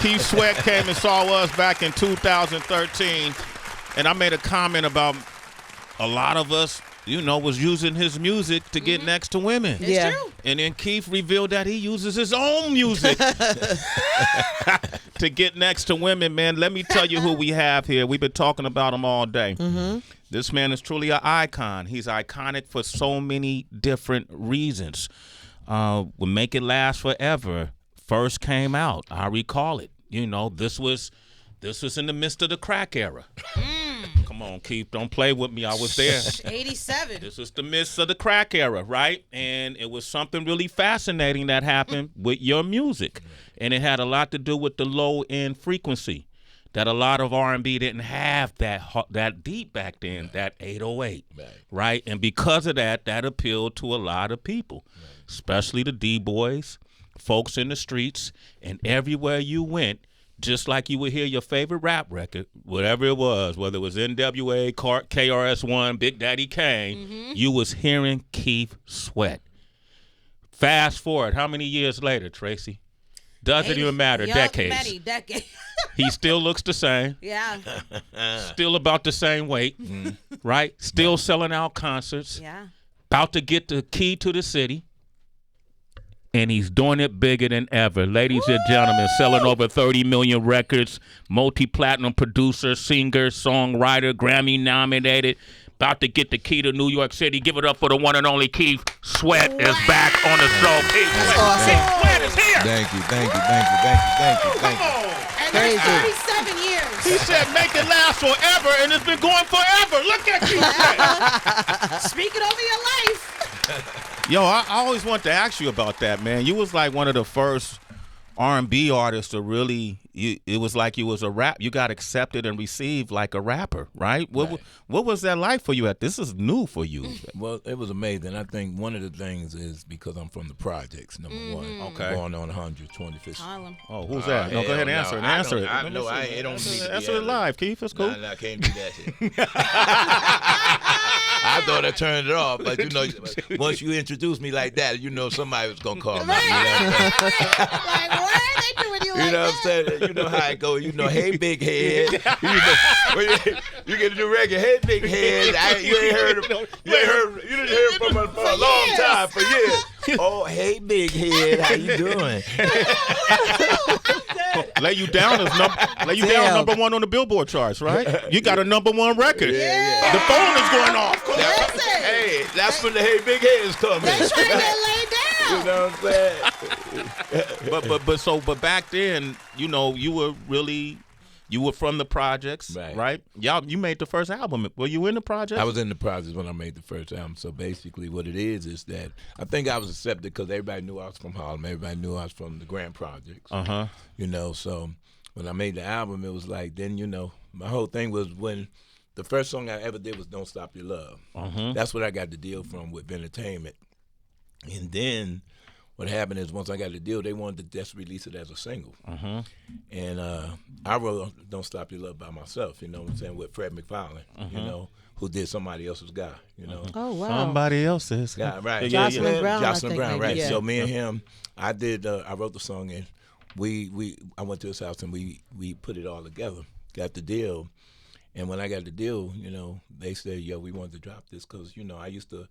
Keith Sweat came and saw us back in 2013, and I made a comment about a lot of us, was using his music to get next to women. It's true. And then Keith revealed that he uses his own music to get next to women, man. Let me tell you who we have here. We've been talking about him all day. This man is truly an icon. He's iconic for so many different reasons. Will Make It Last Forever first came out. I recall it. This was in the midst of the crack era. Come on, Keith, don't play with me. I was there. 87. This was the midst of the crack era, right? And it was something really fascinating that happened with your music. And it had a lot to do with the low-end frequency, that a lot of R&B didn't have that deep back then, that 808, right? And because of that, that appealed to a lot of people, especially the D-boys, folks in the streets, and everywhere you went. Just like you would hear your favorite rap record, whatever it was, whether it was NWA, KRS-One, Big Daddy Kane, you was hearing Keith Sweat. Fast forward, how many years later, Tracy? Doesn't even matter, decades. Many decades. He still looks the same. Yeah. Still about the same weight, right? Still selling out concerts. Yeah. About to get the key to the city. And he's doing it bigger than ever. Ladies and gentlemen, selling over 30 million records, multi-platinum producer, singer, songwriter, Grammy nominated. About to get the key to New York City. Give it up for the one and only Keith Sweat is back on the show. Keith Sweat is here. Thank you. Come on. And that's 37 years. He said make it last forever, and it's been going forever. Look at Keith Sweat. Speaking over your life. Yo, I always wanted to ask you about that, man. You was like one of the first R&B artists to really, it was like you was a rap. You got accepted and received like a rapper, right? What was that like for you? This is new for you. Well, it was amazing. I think one of the things is because I'm from the projects, number one. Okay. Going on 125th. Harlem. Oh, who's that? No, go ahead and answer it. Answer it. It don't need to Answer it live, Keith. It's cool. No, I can't do that shit. I thought I turned it off, but once you introduce me like that, somebody was gonna call me. Like, why are they doing you like You know what I'm saying? You know how it goes. Hey, big head. You get a new record. Hey, big head. You didn't hear from her for a long time, for years. Oh, hey, big head. How you doing? Lay you down number one on the Billboard charts, right? You got a number one record. Yeah. The phone is going off. Hey, that's when the hey, big head is coming. They trying to get laid down. You know what I'm saying? But back then, you were from the projects, right? You made the first album. Were you in the projects? I was in the projects when I made the first album. So basically what it is that I think I was accepted because everybody knew I was from Harlem. Everybody knew I was from the Grand Projects. So when I made the album, it was like, then, my whole thing was when the first song I ever did was Don't Stop Your Love. That's what I got the deal from with Entertainment. And then what happened is once I got the deal, they wanted to just release it as a single. And I wrote Don't Stop Your Love by myself, you know what I'm saying, with Fred McFarlane, who did somebody else's guy, Oh, wow. Somebody else's guy, right. Jocelyn Brown, Jocelyn Brown, right. Yeah. So me and him, I wrote the song and I went to his house and we put it all together, got the deal. And when I got the deal, they said, yo, we wanted to drop this because, I used to,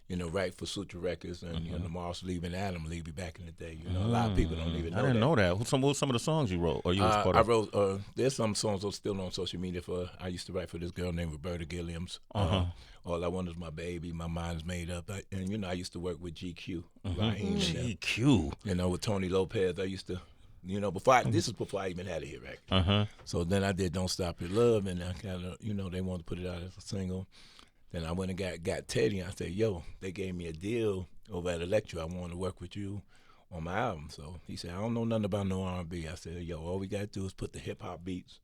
write for Sutra Records and Morris Levy and Adam Levy back in the day. A lot of people don't even know that. I didn't know that. What were some of the songs you wrote or you was part of? I wrote, there's some songs that are still on social media I used to write for this girl named Roberta Gilliams. All I Want Is My Baby, My Mind's Made Up. And, I used to work with GQ. Raheem GQ. with Tony Lopez. I used to, this is before I even had a hit record. So then I did Don't Stop Your Love, and I kind of, they wanted to put it out as a single. Then I went and got Teddy, and I said, yo, they gave me a deal over at Electra. I want to work with you on my album. So he said, I don't know nothing about no R&B. I said, yo, all we got to do is put the hip-hop beats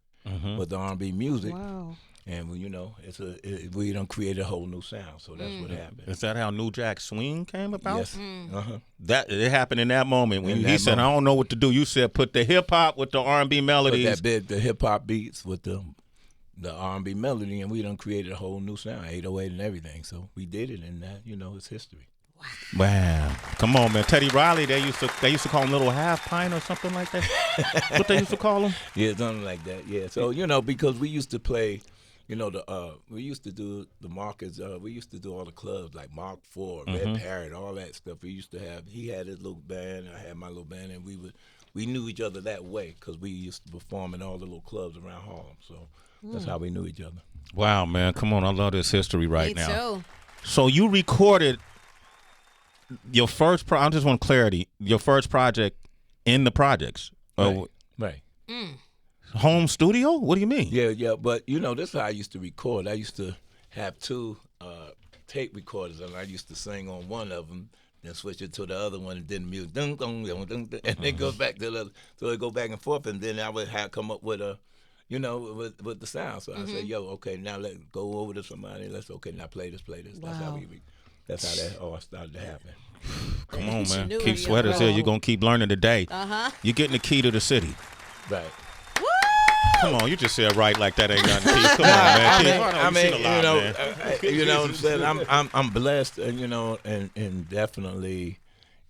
with the R&B music. Wow. And, we done created a whole new sound. So that's what happened. Is that how New Jack Swing came about? Yes. That it happened in that moment when he said, I don't know what to do. You said put the hip-hop with the R&B melodies. The hip-hop beats with the R&B melody, and we done created a whole new sound, 808 and everything. So we did it, and that, it's history. Wow. Come on, man. Teddy Riley, they used to call him Little Half Pint or something like that. What they used to call him? Yeah, something like that. Yeah. So because we used to play, we used to do the markets. We used to do all the clubs like Mark IV, Red Parrot, all that stuff. We used to have. He had his little band, I had my little band, and we knew each other that way because we used to perform in all the little clubs around Harlem. So that's how we knew each other. Wow, man. Come on. I love this history right Me now. too. So you recorded your first I just want clarity. Your first project in the projects. Right. Home studio? What do you mean? Yeah. But this is how I used to record. I used to have two tape recorders, and I used to sing on one of them, then switch it to the other one, and then music, dun, dun, dun, dun, dun, and then go back to the other. So it go back and forth, and then I would have come up with a, with the sound. So I say, yo, okay, now let's go over to somebody. Now play this. Wow. That's how that all started to happen. Come on, man. knew Keep it, sweaters yo. here. You're going to keep learning today. You're getting the key to the city. Right. Come on, you just said right like that ain't nothing. Keith. Come on, man. I mean, man. you know what I'm saying? I'm blessed, and definitely,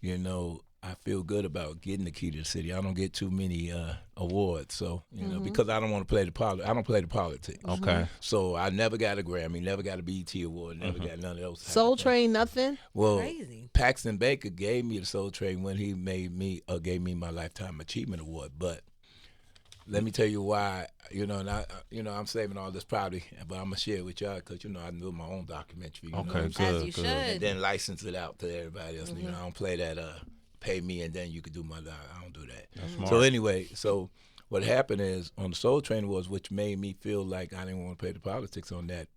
I feel good about getting the key to the city. I don't get too many awards, so because I don't want to play I don't play the politics. Okay. So I never got a Grammy, never got a BET award, never got none of those. Soul Train, nothing. Well, Crazy. Paxton Baker gave me the Soul Train when he gave me my Lifetime Achievement Award, but. Let me tell you why, I'm saving all this probably, but I'm gonna share it with y'all because I do my own documentary. Okay, good. As you should. And then license it out to everybody else. I don't play that. Pay me and then you can do my. I don't do that. That's smart. So anyway, what happened is on the Soul Train was, which made me feel like I didn't want to play the politics on that.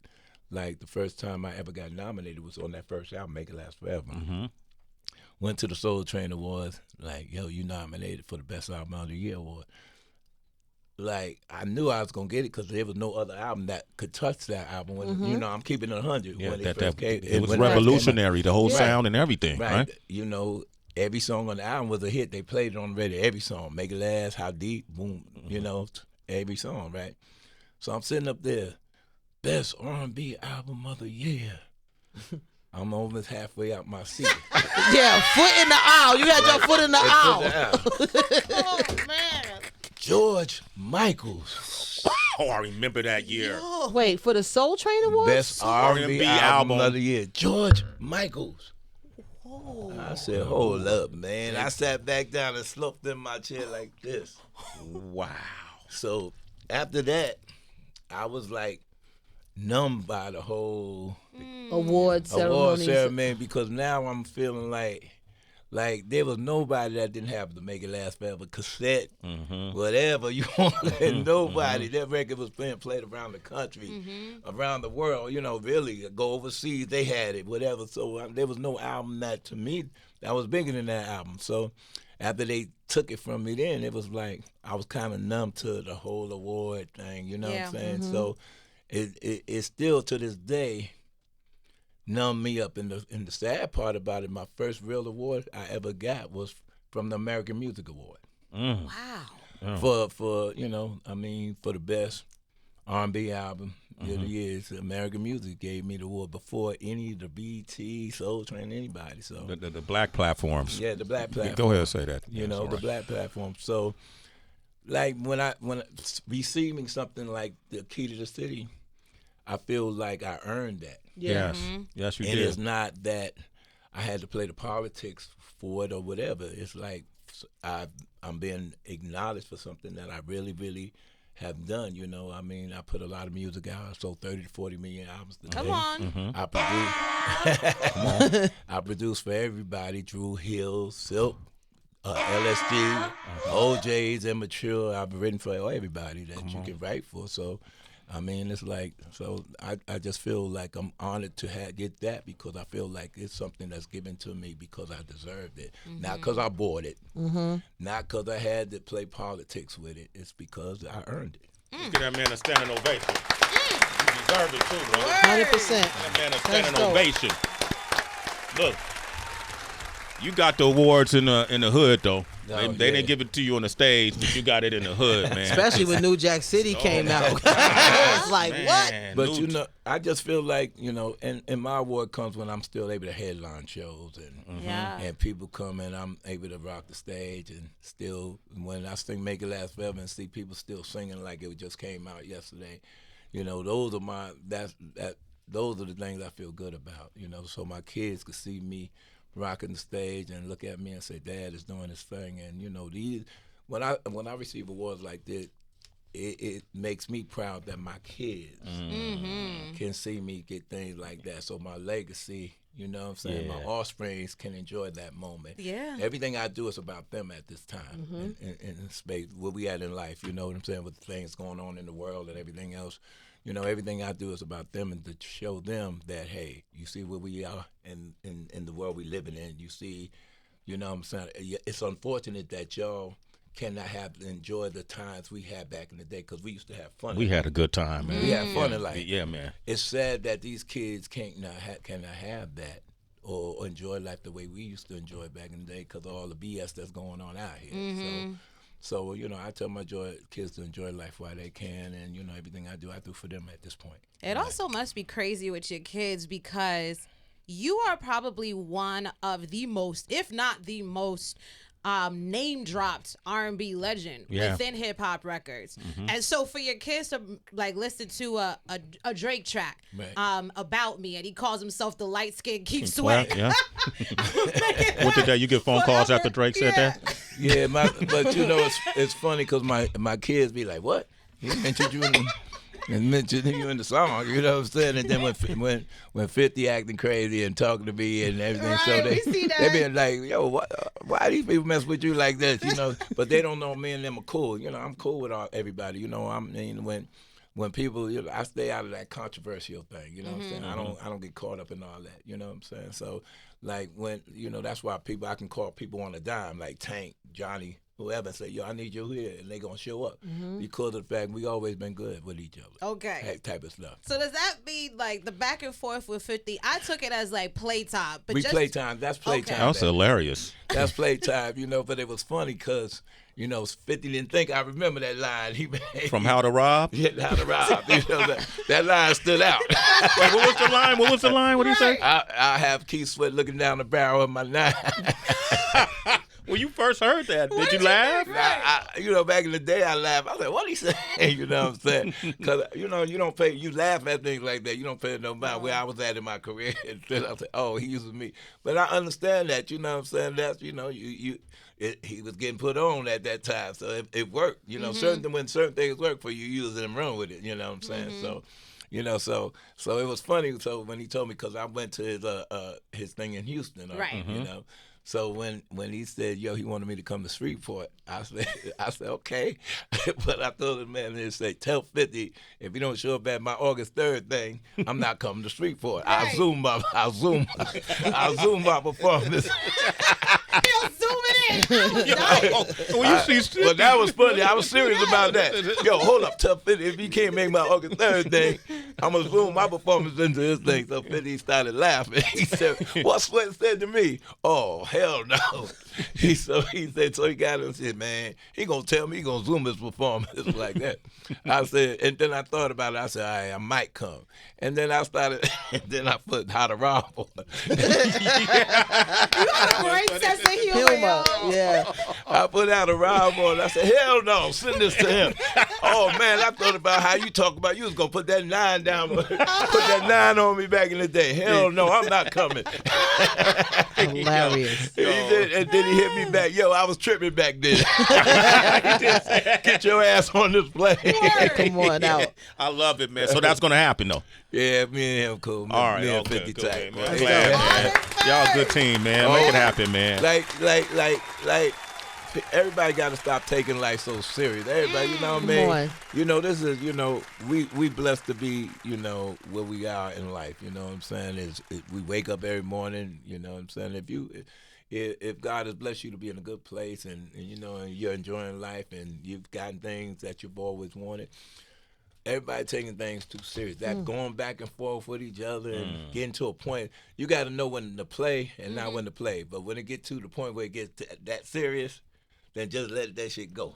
Like the first time I ever got nominated was on that first album, Make It Last Forever. Went to the Soul Train Awards, like, yo, you nominated for the Best Album of the Year award. Like, I knew I was going to get it because there was no other album that could touch that album. When, I'm keeping it 100. Yeah, when it first came. it was when it first revolutionary, the whole Right. sound and everything, right? Every song on the album was a hit. They played it on the radio, every song. Make It Last, How Deep, boom, every song, right? So I'm sitting up there, Best R&B Album of the Year. I'm almost halfway out my seat. Yeah, foot in the aisle. You had your foot in the aisle. Oh, man. George Michaels. Oh, I remember that year. Wait, for the Soul Train Awards? Best R&B album of the year. George Michaels. I said, hold up, man. I sat back down and slumped in my chair like this. Wow. So after that, I was like numb by the whole Award ceremony because now I'm feeling like there was nobody that didn't have to Make It Last Forever cassette, whatever you want. Nobody. That record was being played around the country, around the world. Really go overseas. They had it, whatever. So there was no album that to me that was bigger than that album. So after they took it from me, then it was like I was kind of numb to the whole award thing. You know what I'm saying? So it's still to this day. Numb me up. And the sad part about it, my first real award I ever got was from the American Music Award. Wow. For for the best R&B album of the year. American Music gave me the award before any of the BET, Soul Train, anybody. So the black platforms. Yeah, the black platform. Go ahead and say that. The black platform. So like when I receiving something like the Key to the City, I feel like I earned that. Yeah. Yes, you and did. It's not that I had to play the politics for it or whatever. It's like I'm being acknowledged for something that I really, really have done. I put a lot of music out. I sold 30 to 40 million albums today. Come on. I produced for everybody: Drew Hill, Silk, LSD, OJ's, Immature. I've written for everybody that you can write for. So. It's like, so I just feel like I'm honored to get that because I feel like it's something that's given to me because I deserved it. Not because I bought it. Not because I had to play politics with it. It's because I earned it. Give that man a standing ovation. You deserve it too, bro. 100%. That man a standing ovation. Look, You got the awards in the hood though. No, They didn't give it to you on the stage, but you got it in the hood, man. Especially when New Jack City came out. It's like, what? But you know, I just feel like, you know, and my award comes when I'm still able to headline shows and people come and I'm able to rock the stage and still when I sing Make It Last Forever and see people still singing like it just came out yesterday, you know, those are those are the things I feel good about, you know, so my kids could see me rocking the stage and look at me and say, Dad is doing his thing. And, you know, when I receive awards like this, it makes me proud that my kids can see me get things like that. So my legacy, you know what I'm saying, my offsprings can enjoy that moment. Yeah. Everything I do is about them at this time in space, where we at in life, you know what I'm saying, with the things going on in the world and everything else. You know, everything I do is about them and to show them that, hey, you see where we are in the world we living in. You see, you know what I'm saying? It's unfortunate that y'all cannot enjoy the times we had back in the day because we used to have fun. We had a good time, man. We had fun in life. Yeah, man. It's sad that these kids cannot have that or enjoy life the way we used to enjoy back in the day because of all the BS that's going on out here. So, you know, I tell my kids to enjoy life while they can, and, you know, everything I do for them at this point. It also must be crazy with your kids because you are probably one of the most, if not the most, name-dropped R&B legend within hip-hop records. And so for your kids to, like, listen to a Drake track, About Me, and he calls himself the light-skinned Keith Sweat. Yeah. What did that? You get phone calls after Drake said that? Yeah, but you know it's funny because my kids be like, "What? He mentioned you in the song," you know what I'm saying? And then when 50 acting crazy and talking to me and everything, so they be like, "Yo, why these people mess with you like this?" You know, but they don't know me and them are cool. You know, I'm cool with everybody. You know, when people, you know, I stay out of that controversial thing. You know what I'm saying? I don't get caught up in all that. You know what I'm saying? So. Like when, you know, that's why I can call people on a dime, like Tank, Johnny, whoever, and say, yo, I need you here, and they going to show up because of the fact we always been good with each other. Okay. That type of stuff. So does that mean, like, the back and forth with 50, I took it as, like, playtime. But playtime. That's playtime. Okay. That was hilarious. That's playtime, you know, but it was funny because, you know, 50 didn't think I remember that line he made. From How to Rob? Yeah, How to Rob. You know, that line stood out. Wait, what was the line? What was the line? What did he say? I have Keith Sweat looking down the barrel of my knife. When you first heard that, did you laugh? You know, back in the day, I laughed. I was like, what he saying? You know what I'm saying? Because, you know, you laugh at things like that. You don't pay no mind where I was at in my career. And then I said, oh, he uses me. But I understand that, you know what I'm saying? That's, you know, he was getting put on at that time. So it worked. You know, when certain things work for you, you use it and run with it. You know what I'm saying? So, you know, so it was funny. So when he told me, because I went to his thing in Houston, right? You know. So when he said, yo, he wanted me to come to Shreveport, I said, okay. But I told him, man, they say, tell 50, if you don't show up at my August 3rd thing, I'm not coming to Shreveport. Right. I'll zoom my performance. He'll zoom it in. But that was funny. I was serious about that. Yo, hold up, tell 50, if you can't make my August 3rd thing, I'm going to zoom my performance into this thing. So 50 started laughing. He said, what Sweat said to me? Oh, hell no. He said, so he got him and said, man, he going to tell me he going to zoom his performance like that. I said, and then I thought about it. I said, all right, I might come. And then I put How to Rob on. You have a great sense of humor. Yeah. I put How to Rob on. I said, hell no, send this to him. Oh, man, I thought about how you talk about you was going to put that 9 down, put that 9 on me back in the day. Hell no, I'm not coming. Hilarious. And then he hit me back. Yo, I was tripping back then. Get your ass on this plane. Come on out. I love it, man. So that's going to happen, though. Yeah, me and him cool. All right, me and okay, 50 cool, tight. man. I'm glad, man. Y'all a good team, man. Make it happen, man. Like, everybody got to stop taking life so serious. Everybody, you know what I mean? on. You know, this is, you know, we blessed to be, you know, where we are in life. You know what I'm saying? We wake up every morning. You know what I'm saying? If God has blessed you to be in a good place and you know, and you're enjoying life and you've gotten things that you've always wanted, everybody taking things too serious. That going back and forth with each other and getting to a point, you got to know when to play and not when to play. But when it get to the point where it gets that serious, then just let that shit go.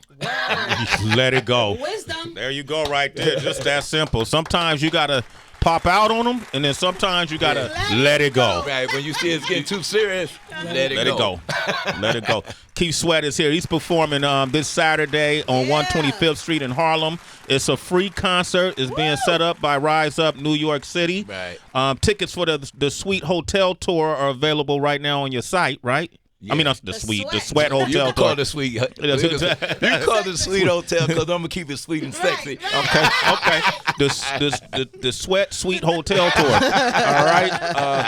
Let it go. Wisdom. There you go, right there. Just that simple. Sometimes you gotta pop out on them, and then sometimes you gotta let it go. Right, when you see it's getting too serious, let it go. Let it go. Keith Sweat is here. He's performing this Saturday on 125th Street in Harlem. It's a free concert. It's being set up by Rise Up New York City. Right. Tickets for the Suite Hotel Tour are available right now on your site, right? Yeah. I mean, the Sweat Hotel You can Tour. call it the Suite. You can call it the Suite Hotel because I'm gonna keep it sweet and sexy. Okay. The Sweat Suite Hotel Tour. All right.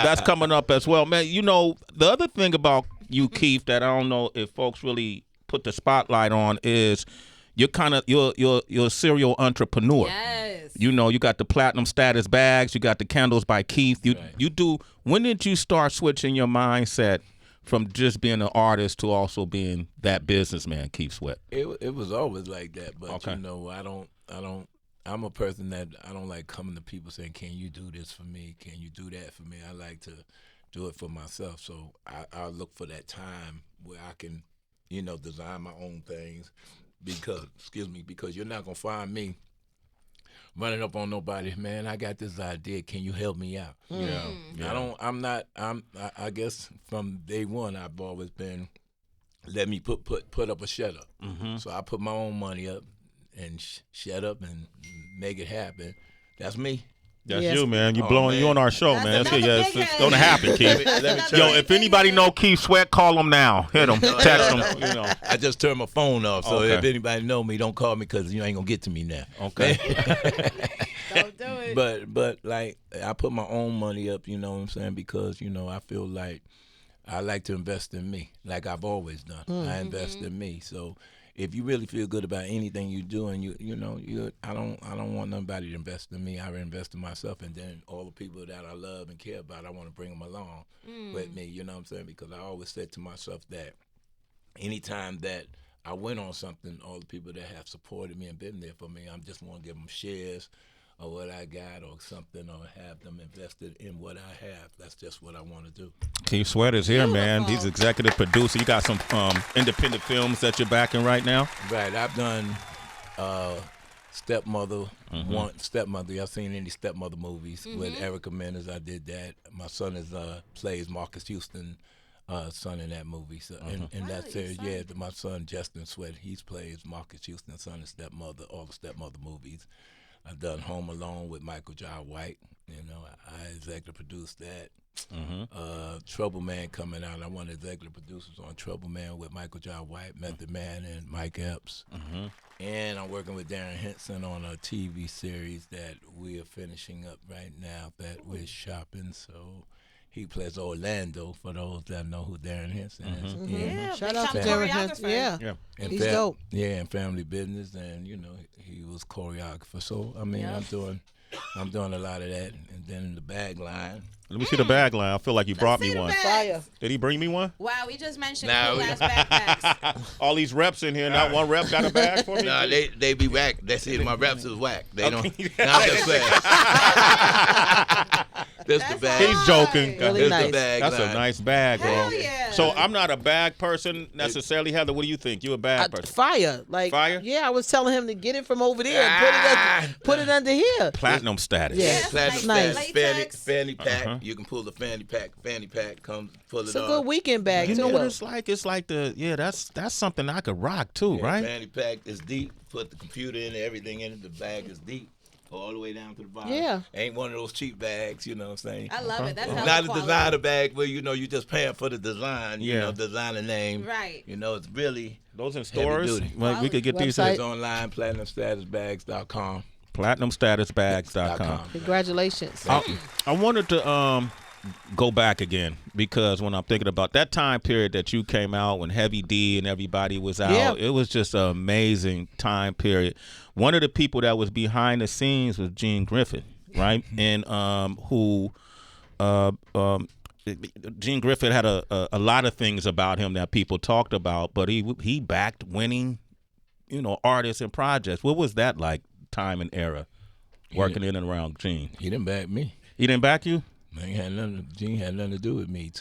That's coming up as well, man. You know, the other thing about you, Keith, that I don't know if folks really put the spotlight on is you're a serial entrepreneur. Yes. You know, you got the platinum status bags, you got the candles by Keith. You do. When did you start switching your mindset from just being an artist to also being that businessman, Keith Sweat? It was always like that, but you know, I'm a person that I don't like coming to people saying, "Can you do this for me? Can you do that for me?" I like to do it for myself. So I look for that time where I can, you know, design my own things because you're not gonna find me running up on nobody. Man, I got this idea. Can you help me out? Yeah. I guess from day one I've always been let me put up or shut up. So I put my own money up and shut up and make it happen. That's me. That's you, man. You blowing you on our show, man. It's gonna happen, Keith. Let me Yo, if anybody know Keith Sweat, call him now. Hit him, text him. You know. I just turned my phone off, so if anybody know me, don't call me because you ain't gonna get to me now. Okay. Don't do it. But like I put my own money up, you know what I'm saying? Because you know I feel like I like to invest in me, like I've always done. I invest in me, so. If you really feel good about anything you do, and I don't want nobody to invest in me. I invest in myself, and then all the people that I love and care about, I want to bring them along with me. You know what I'm saying? Because I always said to myself that anytime that I went on something, all the people that have supported me and been there for me, I just want to give them shares of what I got or something, or have them invested in what I have. That's just what I want to do. Keith Sweat is here, man. He's executive producer. You got some independent films that you're backing right now? Right. I've done Stepmother, Stepmother. Y'all seen any Stepmother movies with Erica Mendez? I did that. My son plays Marcus Houston's son in that movie. So in that series, my son Justin Sweat, he plays Marcus Houston's son in Stepmother, all the Stepmother movies. I've done Home Alone with Michael Jai White. You know, I executive produced that. Trouble Man coming out. I'm one of the executive producers on Trouble Man with Michael Jai White, Method Man, and Mike Epps. And I'm working with Darren Henson on a TV series that we are finishing up right now that we're shopping. So he plays Orlando, for those that know who Darren Henson is. Yeah, shout out to Darren Henson. Yeah. And he's dope. Yeah, and Family Business, and you know he was choreographer. So I mean, I'm doing a lot of that, and then the bag line. Let me see the bag line. I feel like you brought me one. Fire. Did he bring me one? Wow, we just mentioned cool-ass backpacks. All these reps in here, not one rep got a bag for me? Nah, they be whack. That's it. My reps is whack. They don't. Nah, I'm just saying. That's the bag. He's joking. Really nice. The bag That's line. a nice bag, bro. Hell yeah. So I'm not a bag person necessarily, Heather. What do you think? You a bag person? Fire. Fire? Yeah, I was telling him to get it from over there and put it under here. Platinum status. Yeah. Platinum Nice. status. Fanny pack. You can pull the fanny pack. Fanny pack comes, pull it It's a off. good weekend bag, You too. know what it's like? It's like that's something I could rock too, right? Fanny pack is deep. Put the computer in, everything in it. The bag is deep. All the way down to the bottom. Yeah. Ain't one of those cheap bags, you know what I'm saying? I love it. That's hella Not a quality. designer bag where, you know, you just paying for the design, you know, designer name. Right. You know, it's really Those in stores. duty. Well, we could get these Website. it's online, platinumstatusbags.com. platinumstatusbags.com. Congratulations. I wanted to go back again because when I'm thinking about that time period that you came out when Heavy D and everybody was out, it was just an amazing time period. One of the people that was behind the scenes was Gene Griffith, right? And Gene Griffith had a lot of things about him that people talked about, but he backed winning, artists and projects. What was that like, time and era? working in and around Gene? He didn't back me. He didn't back you? Gene had nothing to do with me.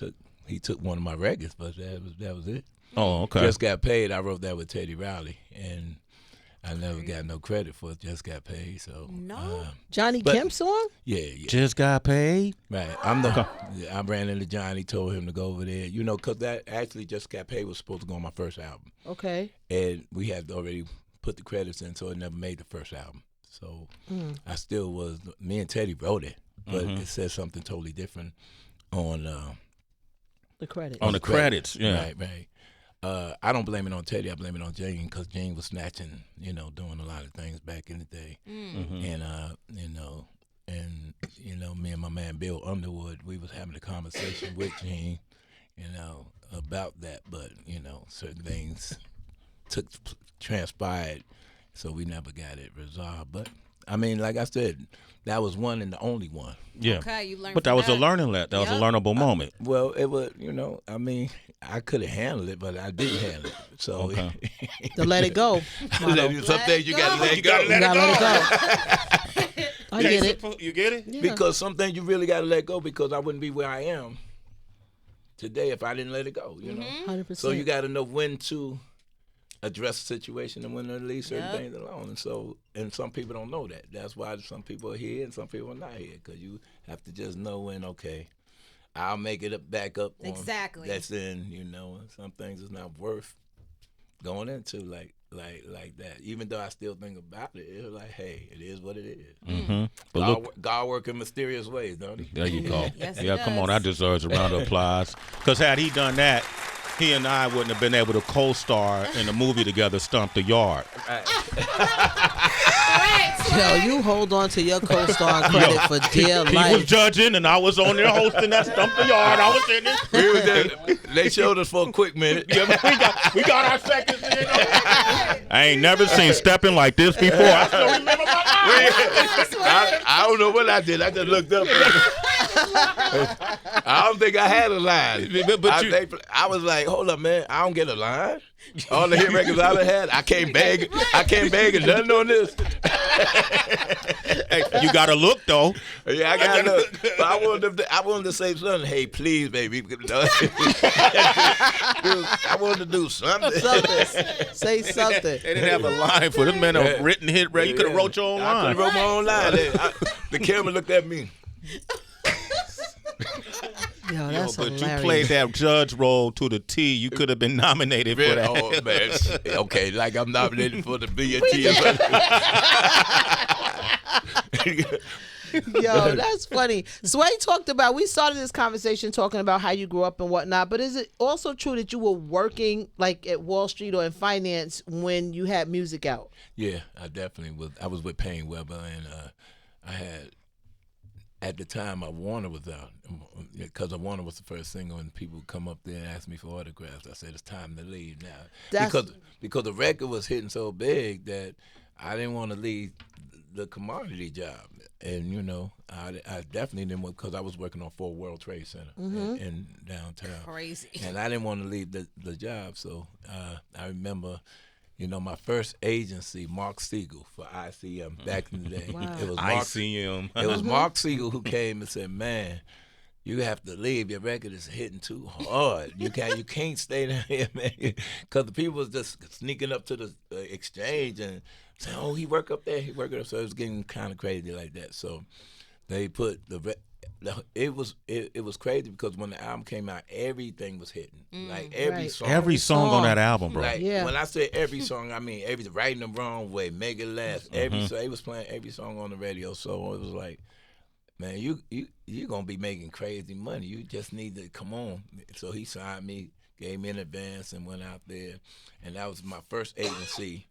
He took one of my records, but that was it. Oh, okay. Just Got Paid. I wrote that with Teddy Riley, and I never got no credit for it. Just Got Paid. So No. Johnny Kemp's song? Yeah. Just got paid. Right. I ran into Johnny, told him to go over there. You know, because that actually Just Got Paid was supposed to go on my first album. Okay. And we had already put the credits in, so it never made the first album. So I still was, me and Teddy wrote it, but it said something totally different on the credits. On the credits, yeah. Right. I don't blame it on Teddy. I blame it on Gene, because Gene was snatching, doing a lot of things back in the day. And, me and my man Bill Underwood, we was having a conversation with Gene, about that. But, certain things transpired, so we never got it resolved. But, I mean, like I said, that was one and the only one. Yeah. Okay, you learned. But that was a learning that was a learnable moment. Well, it was, I mean, I could have handled it, but I didn't handle it. So to let it go. Some things you got to let go. You gotta let it go. I get it. You get it? Yeah. Because some things you really got to let go, because I wouldn't be where I am today if I didn't let it go, 100%. So you got to know when to address the situation and when to leave certain things alone. And some people don't know that. That's why some people are here and some people are not here, because you have to just know when, okay, I'll make it back up. Exactly. That's in, and some things is not worth going into like that. Even though I still think about it, it's like, hey, it is what it is. Mm-hmm. But God work in mysterious ways, don't he? there you go. Yes, yeah, it come on, does. that deserves a round of applause. Because had he done that, he and I wouldn't have been able to co-star in a movie together, Stomp the Yard. Yo, you hold on to your co-star credit for dear He life. was judging, and I was on there hosting that Stomp the Yard. I was in it. We was there. They showed us for a quick minute. Yeah, we got our seconds in. I ain't never seen stepping like this before. I still remember my life. I don't know what I did. I just looked up. I don't think I had a line. I was like, hold up, man. I don't get a line. All the hit records I done had, I can't beg and nothing on this. Hey, you got to look, though. Yeah, I got to look. But I wanted to say something. Hey, please, baby. I wanted to do something. Say something. They didn't have a line for them men. A written hit record. You could have wrote your own I line. could have wrote my own line. The camera looked at me. Yo, that's but hilarious. you played that judge role to the T. You could have been nominated for that. Oh, man. Okay, like I'm nominated for the BET. Yo, that's funny. Sway talked about, we started this conversation talking about how you grew up and whatnot, but is it also true that you were working like at Wall Street or in finance when you had music out? Yeah, I definitely was. I was with Payne Weber, and I had, at the time, Warner was out, because Warner was the first single, and people would come up there and ask me for autographs. I said, it's time to leave now. Because the record was hitting so big that I didn't want to leave the commodity job. And, I definitely didn't, because I was working on 4 World Trade Center in downtown. Crazy. And I didn't want to leave the job. So I remember, my first agency, Mark Siegel for ICM back in the day. Wow. It was ICM. It was Mark Siegel who came and said, man, you have to leave. Your record is hitting too hard. You can't stay down here, man. Because the people was just sneaking up to the exchange and saying, oh, he work up there. He work up. So it was getting kind of crazy like that. So they put it was crazy, because when the album came out, everything was hitting. Like every Right. song. Every song on that album, bro. Like, Yeah. when I say every song, I mean every Right in the Wrong Way, Make It Last. Every so they was playing every song on the radio. So it was like, man, you're gonna be making crazy money. You just need to come on. So he signed me, gave me an advance, and went out there. And that was my first agency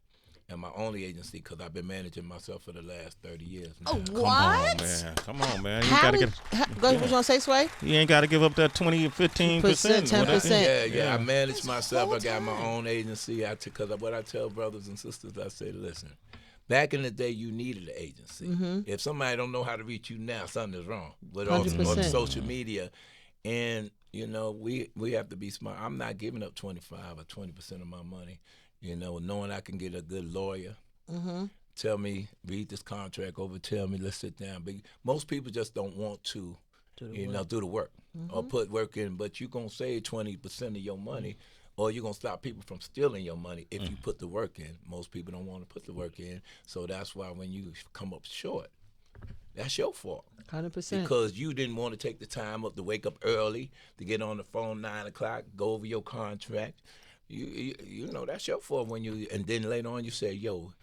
and my only agency, because I've been managing myself for the last 30 years now. Oh, Come what? on, man. Come on, man. You How gotta did, go ahead, what you gonna say, Sway? You ain't got to give up that 20 or 15%. 10%. Yeah. I managed myself. I got my own agency. Because what I tell brothers and sisters, I say, listen, back in the day, you needed an agency. If somebody don't know how to reach you now, something is wrong. With all 100%. social media, and we have to be smart. I'm not giving up 25 or 20% of my money. Knowing I can get a good lawyer tell me, read this contract over, tell me, let's sit down. But most people just don't want to, do the work or put work in. But you're going to save 20% of your money, or you're going to stop people from stealing your money if you put the work in. Most people don't want to put the work in. So that's why when you come up short, that's your fault. 100%. Because you didn't want to take the time up to wake up early, to get on the phone 9 o'clock, go over your contract. You know, that's your fault and then later on you say, yo,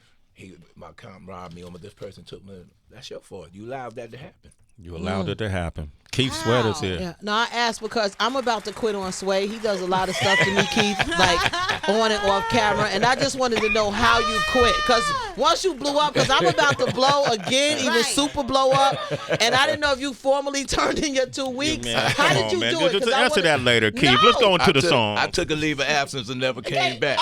my comp robbed me, or this person took me. That's your fault. You allowed that to happen. You allowed it to happen. Keith Sweater's here. Yeah. No, I asked because I'm about to quit on Sway. He does a lot of stuff to me, Keith, like on and off camera. And I just wanted to know how you quit. Because once you blew up, because I'm about to blow again, even super blow up. And I didn't know if you formally turned in your 2 weeks. How did you do it? Just answer that later, Keith. No. Let's go into the song. I took a leave of absence and never came back.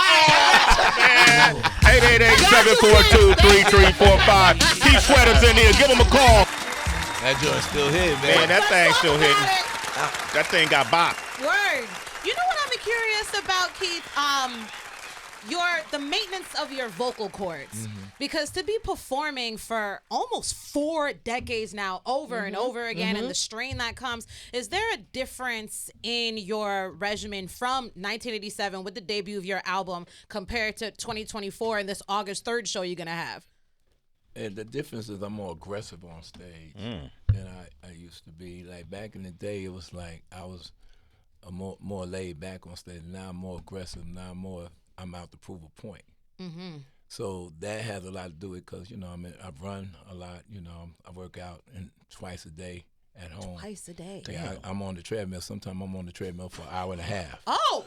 888-742-3345. Keith Sweater's in here. Give him a call. That joint's still hitting, man. Man, that thing's still hitting. That thing got bopped. Word. You know what I'm curious about, Keith? The maintenance of your vocal cords. Because to be performing for almost 4 decades now, over and over again, and the strain that comes, is there a difference in your regimen from 1987 with the debut of your album compared to 2024 and this August 3rd show you're going to have? And the difference is I'm more aggressive on stage than I used to be. Like back in the day, it was like I was more laid back on stage. Now I'm more aggressive. Now I'm out to prove a point. So that has a lot to do with because I run a lot. I work out twice a day at home. Twice a day. Yeah, I'm on the treadmill. Sometimes I'm on the treadmill for an hour and a half. Oh.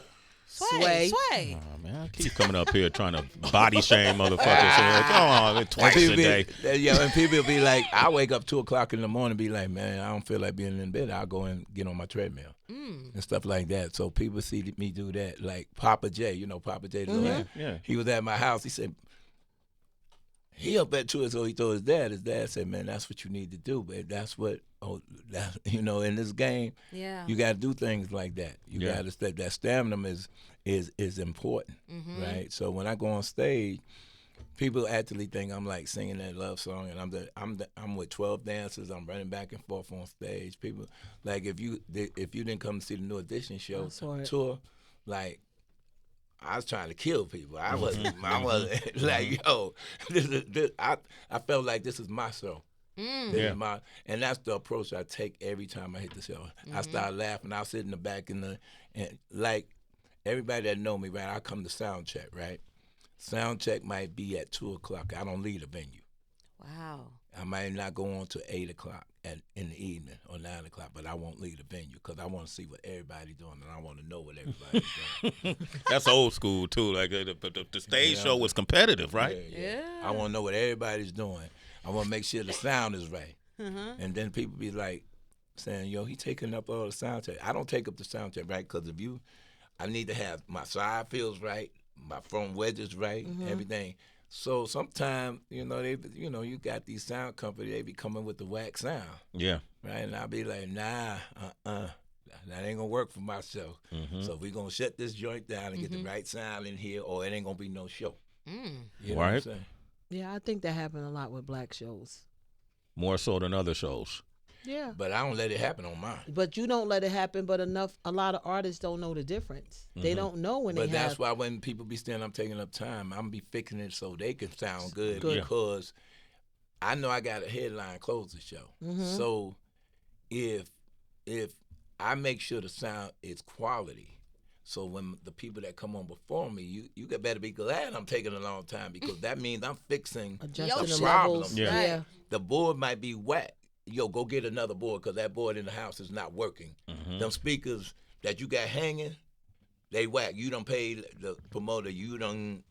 Sway. Oh, man, I keep coming up here trying to body shame motherfuckers. Come on, twice a day. And people will be like, I wake up 2 o'clock in the morning and be like, man, I don't feel like being in bed. I'll go and get on my treadmill and stuff like that. So people see me do that. Like Papa J, Papa J, he was at my house. He said, he up at 2, so he told his dad. His dad said, man, that's what you need to do. But that's what, in this game, you got to do things like that. You got to step. That stamina is important, right? So when I go on stage, people actually think I'm like singing that love song, and I'm with 12 dancers. I'm running back and forth on stage. People like if you didn't come to see the New Edition show tour, like. I was trying to kill people. I wasn't like, yo, I felt like this is my show. This is and that's the approach I take every time I hit the show. I start laughing. I'll sit in the back and like everybody that know me, right, I come to sound check, right? Sound check might be at 2 o'clock. I don't leave the venue. Wow. I might not go on to 8 o'clock in the evening or 9 o'clock, but I won't leave the venue because I want to see what everybody's doing and I want to know what everybody's doing. That's old school too. Like the stage show was competitive, right? Yeah. I want to know what everybody's doing. I want to make sure the sound is right. And then people be like saying, "Yo, he taking up all the sound check." I don't take up the sound check, right? Because I need to have my side feels right, my front wedges right, everything. So sometimes, you got these sound companies, they be coming with the whack sound. Yeah. Right? And I'll be like, nah, that ain't going to work for my show. So we're going to shut this joint down and get the right sound in here, or it ain't going to be no show. You know what I'm saying? Yeah, I think that happened a lot with black shows. More so than other shows. Yeah. But I don't let it happen on mine. But you don't let it happen, but a lot of artists don't know the difference. They don't know when But that's why when people be saying I'm taking up time, I'm be fixing it so they can sound good. Because I know I got a headline close the show. So if I make sure the sound is quality, so when the people that come on before me, you better be glad I'm taking a long time because that means I'm fixing the problem. Yeah. The board might be whack. Yo, go get another board because that board in the house is not working. Them speakers that you got hanging, they whack. You done paid the promoter. You trying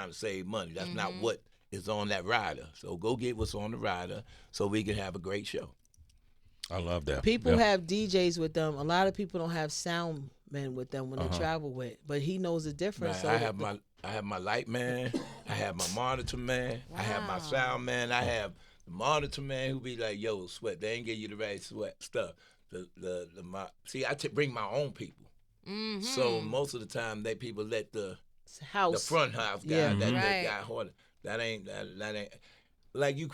to save money. That's not what is on that rider. So go get what's on the rider so we can have a great show. I love that. People have DJs with them. A lot of people don't have sound men with them when they travel with. But he knows the difference. Right. So I have my light man. I have my monitor man. I have my sound man. I have the monitor man who be like, yo, Sweat, they ain't give you the right stuff. See, I bring my own people. So most of the time, people let the front house guy, that guy, That ain't like you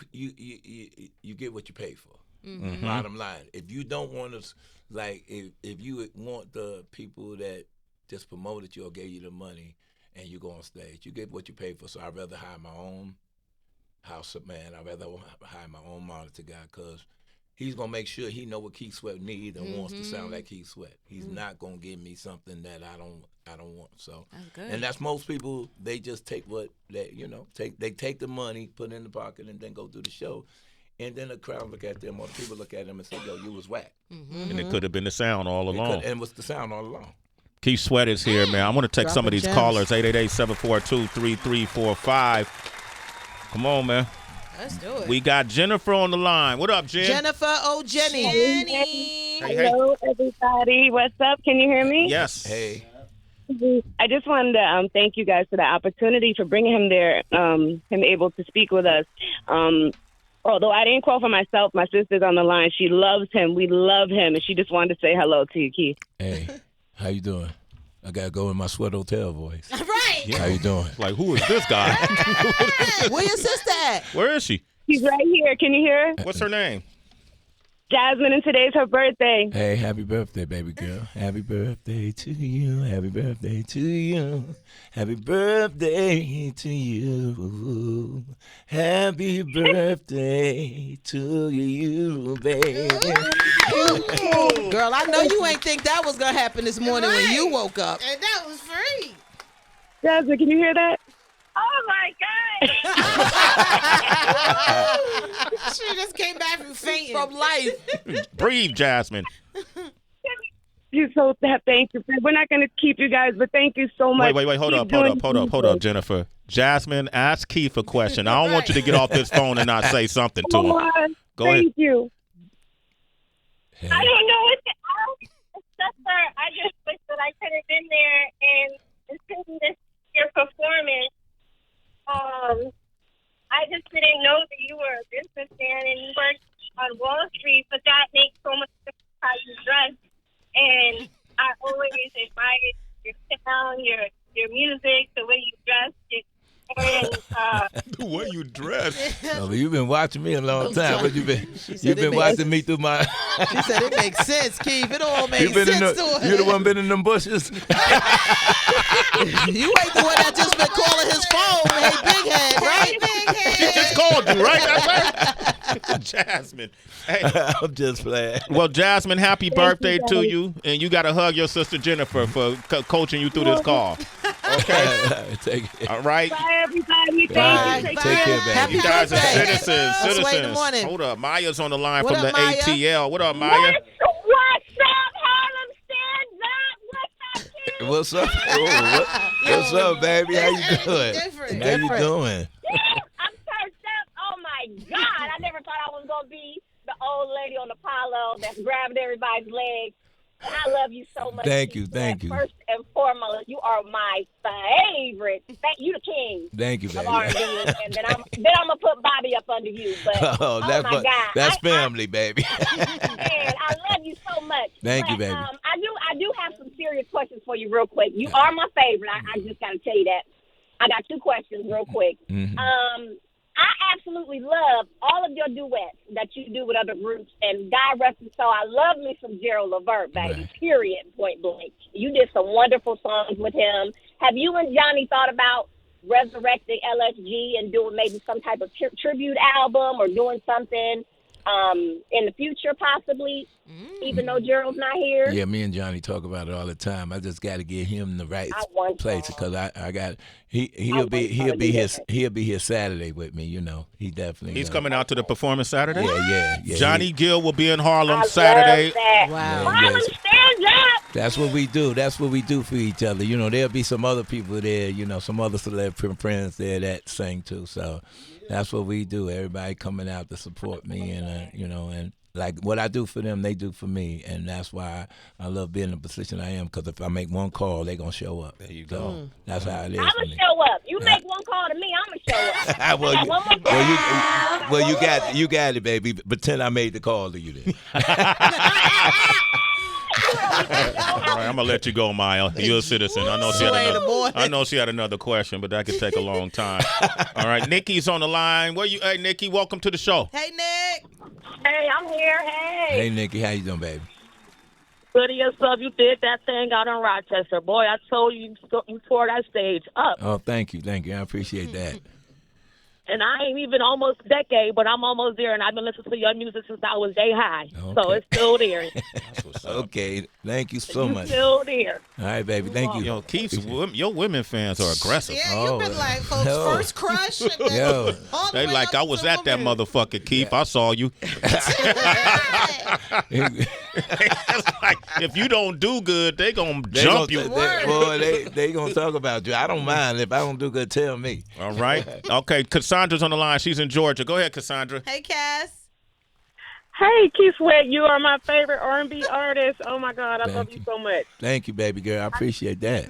get what you pay for. Mm-hmm. Bottom line, if you don't want to, like, if you want the people that just promoted you or gave you the money and you go on stage, you get what you pay for. So I'd rather hire my own house man. I'd rather hire my own monitor guy because he's gonna make sure he know what Keith Sweat needs and wants to sound like Keith Sweat. He's not gonna give me something that I don't want. So, and that's most people. They just take what they take the money, put it in the pocket, and then go do the show. And then the crowd look at them, or the people look at them and say, "Yo, you was whack." And it could have been the sound all along. And what's the sound all along? Keith Sweat is here, man. I want to take some of these callers. 888-742-3345. Come on, man. Let's do it. We got Jennifer on the line. What up, Jen? Jennifer, oh Jenny. Jenny. Hello, everybody. What's up? Can you hear me? Yes. Hey. I just wanted to thank you guys for the opportunity for bringing him there, him able to speak with us. Although I didn't call for myself, my sister's on the line. She loves him. We love him. And she just wanted to say hello to you, Keith. Hey, how you doing? I got to go in my Sweat Hotel voice. Right. Yeah. How you doing? Like, who is this guy? Where your sister at? Where is she? She's right here. Can you hear her? What's her name? Jasmine, and today's her birthday. Hey, happy birthday, baby girl. Happy birthday to you. Happy birthday to you. Happy birthday to you. Happy birthday to you, baby. Girl, I know you ain't think that was going to happen this morning when you woke up. And that was free. Jasmine, can you hear that? Oh, my God. She just came back from fainting. From life. Breathe, Jasmine. Thank you. We're not going to keep you guys, but thank you so much. Wait. Hold up, Jennifer. Jasmine, ask Keith a question. I don't want you to get off this phone and not say something to him. Go ahead. Thank you. Hey. I don't know what to ask. Sister, I just wish that I could have been there and seen your performance. I just didn't know that you were a businessman and you worked on Wall Street, but that makes so much sense how you dress. And I always admired your sound, your music, the way you dress, and The way you dress. No, but you've been watching me a long time. What you've been watching me through my. She said it makes sense, Keith. It all makes sense to her. You the one been in them bushes. You ain't the one that just been calling his phone, hey, big head, right? Big head. She just called you, right? That's right. Jasmine. Hey. I'm just playing. Well, Jasmine, happy birthday to you. And you got to hug your sister Jennifer for coaching you through this call. Okay? Take it. All right? bye, everybody. Bye. Thank you. Take care, baby. Happy You guys are birthday. citizens. Let's wait in the morning. Hold up. Maya's on the line What from up, the Maya? ATL. What up, Maya? What's up, Harlem? Stand up. What's up, kid? What's up, baby? How you doing? Different. How you doing? I'm turned up. Oh, my God. I never thought I was going to be the old lady on the Apollo that's grabbing everybody's legs. And I love you so much. Thank you. First and foremost, you are my favorite. You the king. Thank you, Of baby. R&B, and then I'm gonna put Bobby up under you. But oh my God, that's family, baby. Man, I love you so much. Thank you, But, baby. I do have some serious questions for you, real quick. You are my favorite. I just gotta tell you that. I got 2 questions, real quick. Mm-hmm. I absolutely love all of your duets that you do with other groups, and God rest his soul, I love me some Gerald Levert, baby, Right. period, point blank. You did some wonderful songs with him. Have you and Johnny thought about resurrecting LSG and doing maybe some type of tribute album or doing something in the future possibly, even though Gerald's not here? Yeah, me and Johnny talk about it all the time. I just got to get him the right place because I got he'll be here Saturday with me. You know, he definitely. He's coming out to the performance Saturday? Yeah. Johnny Gill will be in Harlem I Saturday. love that. Wow. Harlem, stand up. That's what we do. That's what we do for each other. You know, there'll be some other people there. You know, some other celebrity friends there that sing too. So that's what we do. Everybody coming out to support me, and you know, and like what I do for them, they do for me, and that's why I love being in the position I am. Because if I make one call, they gonna show up. There you go. go. That's how it is. I'm for gonna me. show up. You make one call to me, I'm gonna show up. You got it, baby. Pretend I made the call to you then. You right, I'm gonna let you go, Maya. You're a citizen. I know she had another question, but that could take a long time. All right, Nikki's on the line. Hey, Nikki, welcome to the show. Hey, Nick. Hey, I'm here. Hey. Hey, Nikki, how you doing, baby? Good to yourself. You did that thing out in Rochester. Boy, I told you, you tore that stage up. Oh, thank you. I appreciate that. And I ain't even almost a decade, but I'm almost there, and I've been listening to your music since I was day high. Okay. So it's still there. Okay, thank you so much. Still there. All right, baby, thank you. Yo, Keith, your women fans are aggressive. Yeah, you've been like folks' first crush. And then Yo. all the They way like, up I was to at that women. motherfucker, Keith. I saw you. It's like, if you don't do good, they gonna jump you. They gonna talk about you. I don't mind if I don't do good. Tell me. All right. Okay, Cassandra's on the line. She's in Georgia. Go ahead, Cassandra. Hey, Cass. Hey, Keith Sweat, you are my favorite R&B artist. Oh, my God, I love you so much. Thank you, baby girl. I appreciate that.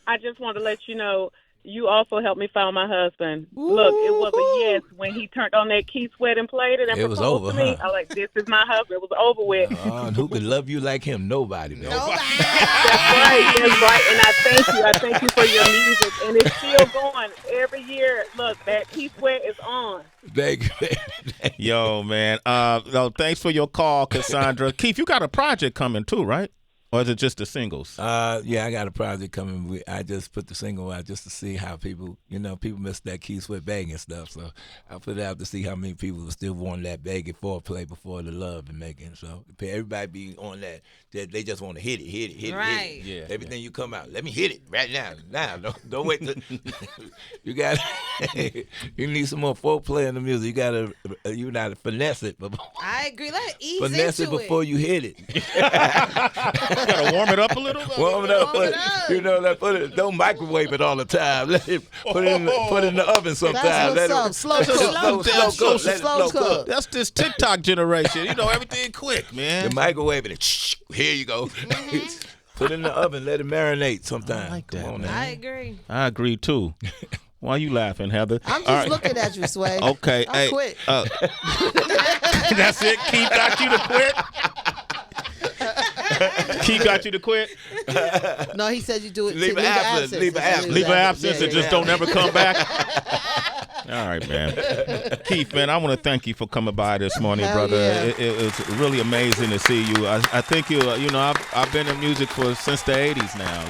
I just want to let you know, you also helped me find my husband. Look, it was a yes when he turned on that Keith Sweat and played it and It was proposed over, to me. huh? I was like, this is my husband. It was over with. And who could love you like him? Nobody, man. That's right. And I thank you for your music. And it's still going every year. Look, that Keith Sweat is on. Thank you. Yo, man. Thanks for your call, Cassandra. Keith, you got a project coming too, right? Or is it just the singles? Yeah, I got a project coming. I just put the single out just to see how people miss that Keith Sweat banging stuff. So I put it out to see how many people still want that banging foreplay before the love and making. So everybody be on that. They just want to hit it. Right. Yeah. Everything you come out, let me hit it right now. Don't wait. You got. You need some more foreplay in the music. You gotta finesse it. I agree. Let it ease Finesse into it before you hit it. You gotta warm it up a little. Warm it up. Don't microwave it all the time. Let it put it in the oven sometimes. That's what's up. Slow cook. That's this TikTok generation. Everything quick, man. You microwave it. Here you go. Put it in the oven. Let it marinate sometimes. I like that, Come on, man. I agree. I agree too. Why you laughing, Heather? I'm just looking at you, Sway. Okay. I quit. That's it. Keith got you to quit. Keith got you to quit. No, he said you do it. Leave an absence. Leave an absence and just don't ever come back. All right, man. Keith, man, I want to thank you for coming by this morning, Hell brother. yeah. It was really amazing to see you. I think I've been in music since the '80s now.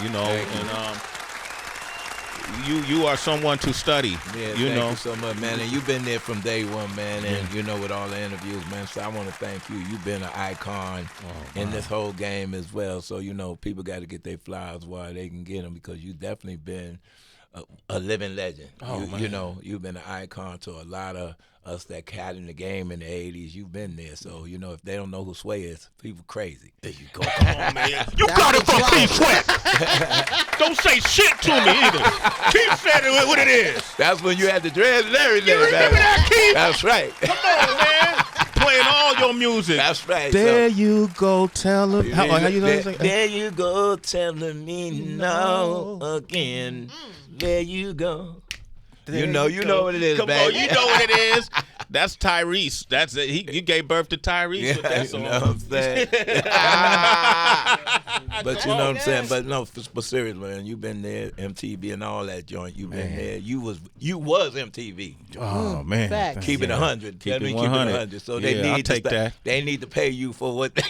You are someone to study. Yeah, thank you so much, man. And you've been there from day one, man. And with all the interviews, man. So I want to thank you. You've been an icon in this whole game as well. So people got to get their flowers while they can get them, because you definitely been a living legend. You've been an icon to a lot of us that cat in the game in the 80s. You've been there. So, if they don't know who Sway is, people crazy. There you go. Come on, man. You got it from Keith Sweat. Don't say shit to me either. Keith said what it is. That's when you had the dreads and everything. You remember that, Keith? That's right. Come on, man. Playing all your music. That's right. There you go, tell him. How you gonna say? There you go, telling me no again. There you go. You know what it is, Come baby. on, you know what it is. That's Tyrese. That's it. You gave birth to Tyrese with that song. You know what I'm saying? But you know what I'm saying? But no, but seriously, man, you've been there, MTV and all that joint. You've been there. You was MTV. Oh man, Facts. Keep it 100. Keep it 100. So they I'll need take that. They need to pay you for what they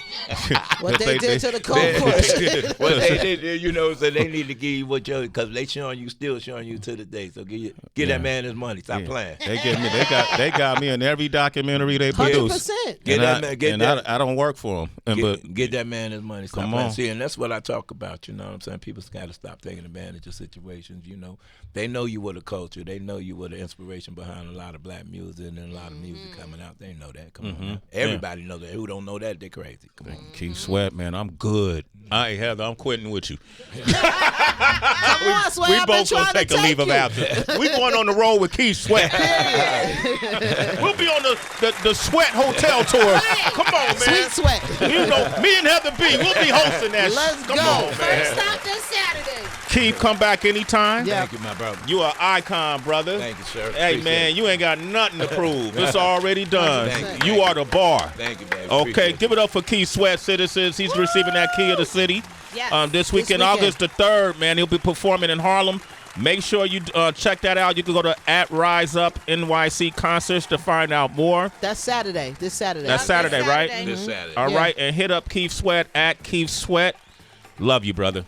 What they did to the co-push. what they did. So they need to give you because they still showing you to the day. So give that man his money. Stop playing. They got me in every documentary they produce. 100%. I don't work for them. Get that man his money. Stop Come playing. on. See, and that's what I talk about. You know what I'm saying? People got to stop taking advantage of situations. They know you were the culture. They know you were the inspiration behind a lot of black music and a lot of music coming out. They know that. Come on, now. Everybody knows that. Who don't know that, they're crazy. Come on. Keith Sweat, man, I'm good. All right, Heather, I'm quitting with you. Come on, Sway. We I've been both gonna trying to take a leave of you. absence. We going on the road with Keith Sweat. We'll be on the Sweat Hotel tour. Come on, man. Sweet Sweat. Me and Heather B. We'll be hosting that. Let's Come go. on, man. First stop this Saturday. Keith, come back anytime. Yeah. Thank you, my brother. You are an icon, brother. Thank you, sir. Hey, Appreciate man, it. you ain't got nothing to prove. It's already done. Thank You you. are the bar. Thank you, baby. Okay, Appreciate give it up for Keith Sweat, citizens. He's receiving that key of the city. Yes. This weekend, August the 3rd, man. He'll be performing in Harlem. Make sure you check that out. You can go to @Rise Up NYC concerts to find out more. That's Saturday. This Saturday. That's Saturday, right? This Saturday. All Yeah. right, and hit up Keith Sweat @Keith Sweat. Love you, brother.